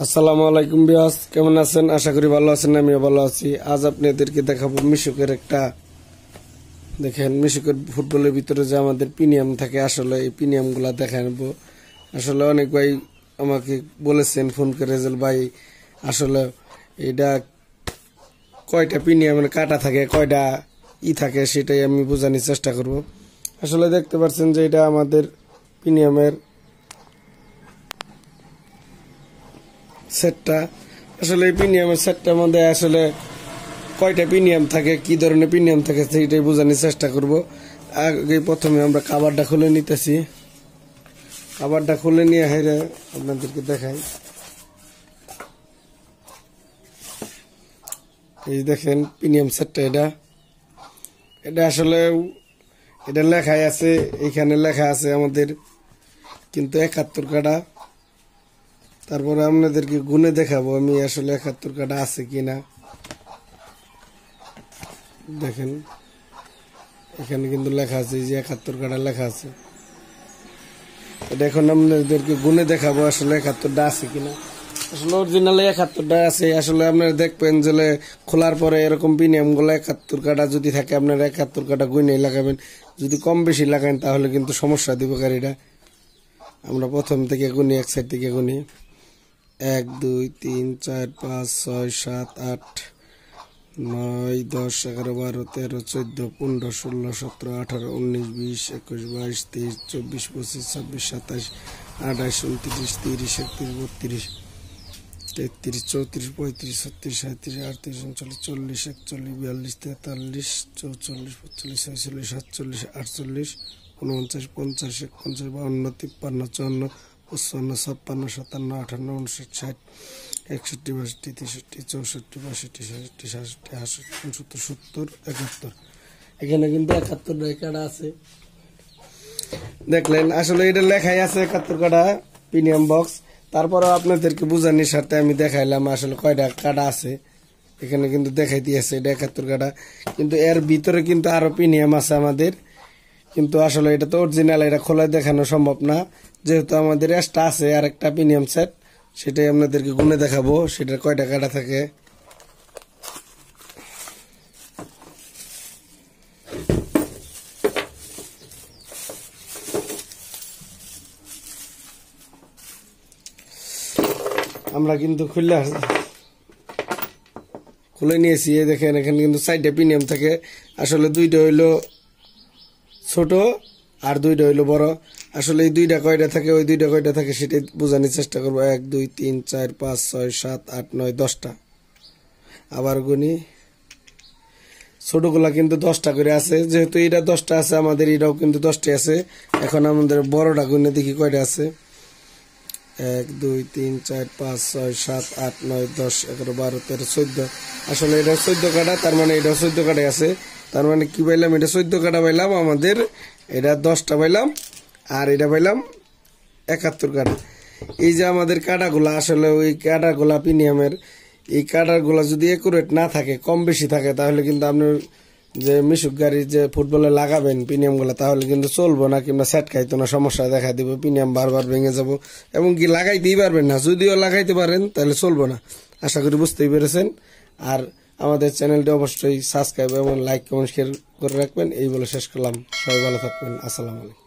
আসসালামু আলাইকুম বিয়াস, কেমন আছেন? আশা করি ভালো আছেন। আমিও ভালো আছি। আজ আপনাদেরকে দেখাবো মিশুকের একটা, দেখেন মিশুকের ফুটবলের ভিতরে যে আমাদের প্রিমিয়াম থাকে, আসলে এই প্রিমিয়াম গুলা দেখাবো। আসলে অনেক ভাই আমাকে বলেছেন ফোন করে যে ভাই আসলে এটা কয়টা প্রিমিয়ামের কাটা থাকে, কয়টা থাকে, সেটাই আমি বোঝানোর চেষ্টা করব। আসলে দেখতে পাচ্ছেন যে এটা আমাদের প্রিমিয়ামের সেটটা। আসলে এই প্রিমিয়ামের সেটটার মধ্যে আসলে কয়টা প্রিমিয়াম থাকে, কি ধরনের প্রিমিয়াম থাকে সেইটাই বোঝানোর চেষ্টা করব। আগে প্রথমে আমরা কাভারটা খুলে নিতেছি। কাভারটা খুলে নিয়ে হাইরে আপনাদেরকে দেখাই। এই দেখেন প্রিমিয়াম সেটটা, এটা আসলে এটা লেখাই আছে, এইখানে লেখা আছে আমাদের কিন্তু 71 কাটা। তারপরে আপনাদেরকে গুনে দেখাবো আমি আসলে 71 কাটা আছে কিনা। দেখেন এখানে কিন্তু লেখা আছে যে 71 কাটা লেখা আছে। এটা এখন আপনাদেরকে গুনে দেখাবো আসলে 71টা আছে কিনা। আসলে অরিজিনালে 71টা আছে। আসলে আপনারা দেখবেন যে খোলার পরে এরকম প্রিমিয়াম গুলো 71 কাটা যদি থাকে, আপনারা 71 কাটা গুনে লাগাবেন। যদি কম বেশি লাগান তাহলে কিন্তু সমস্যা দিব গাড়িটা। আমরা প্রথম থেকে গুনি, এক সাইড থেকে গুনি। 1 2 3 4 5 6 7 8 9 10 11 12 13 14 15 16 17 18 19 20 21 22 23 24 25 26 27 28 29 30 31 32 33 34 35 36 37 38 39 40 41 42 43 44 45 46 47 48 49 50 51 52 53 54 55 56 57 58 59 60 61 62 63 64 65 66 67 68 69 70 এখানে কিন্তু 71 কাটা আছে। দেখলেন আসলে এটা লেখাই আছে 71 কাটা প্রিমিয়াম বক্স। তারপরে আপনাদেরকে বোঝানোর সাথে আমি দেখাইলাম আসলে কয়টা কাটা আছে। এখানে কিন্তু দেখাই দিয়েছে এটা 71 কাটা, কিন্তু এর ভিতরে কিন্তু আরো প্রিমিয়াম আছে আমাদের। কিন্তু আসলে এটা তো অরিজিনাল, এটা খোলা দেখানো সম্ভব না। যেহেতু আমাদের এক্সট্রা আছে আর একটা প্রিমিয়াম সেট, সেটাই আপনাদেরকে গুনে দেখাবো সেটার কয়টা কাটা থাকে। আমরা কিন্তু খুলে নিয়েছি। দেখেন এখানে কিন্তু 4টা প্রিমিয়াম থাকে। আসলে 2টা হইলো ছোট আর 2টা হইলো বড়। আসলে এই 2টা কয়টা থাকে, ওই 2টা কয়টা থাকে সেটাই বোঝানোর চেষ্টা করবো। 1 2 3 4 5 6 7 8 9 10টা। আবার গুনি, ছোটগুলা কিন্তু 10টা করে আছে। যেহেতু এটা 10টা আছে, আমাদের এটাও কিন্তু 10টা আছে। এখন আমাদের বড়টা গুনে দেখি কয়টা আছে। 1 2 3 4 5 6 7 8 9 10 11 12 13 14। আসলে এটা 14 কাটা, তার মানে এটা 14 কাটাই আছে। তার মানে কি পাইলাম, এটা 14 কাটা পাইলাম আমাদের, এটা 10টা পাইলাম, আর এটা পাইলাম 71 কাটা। এই যে আমাদের কাটাগুলা, আসলে ওই কাটাগুলা প্রিমিয়ামের, এই কাটাগুলা যদি একুরেট না থাকে, কম বেশি থাকে, তাহলে কিন্তু আপনি যে মিশুক গাড়ি যে ফুটবলে লাগাবেন প্রিমিয়াম গুলা, তাহলে কিন্তু চলবো না, কিংবা সেট খাইতো না, সমস্যা দেখা দিব, প্রিমিয়াম বারবার ভেঙে যাব এবং কি লাগাইতেই পারবেন না। যদিও লাগাইতে পারেন তাহলে চলবো না। আশা করি বুঝতেই পেরেছেন। আর আমাদের চ্যানেলটি অবশ্যই সাবস্ক্রাইব এবং লাইক কমেন্ট শেয়ার করে রাখবেন। এই বলে শেষ করলাম। সবাই ভালো থাকবেন। আসসালামু আলাইকুম।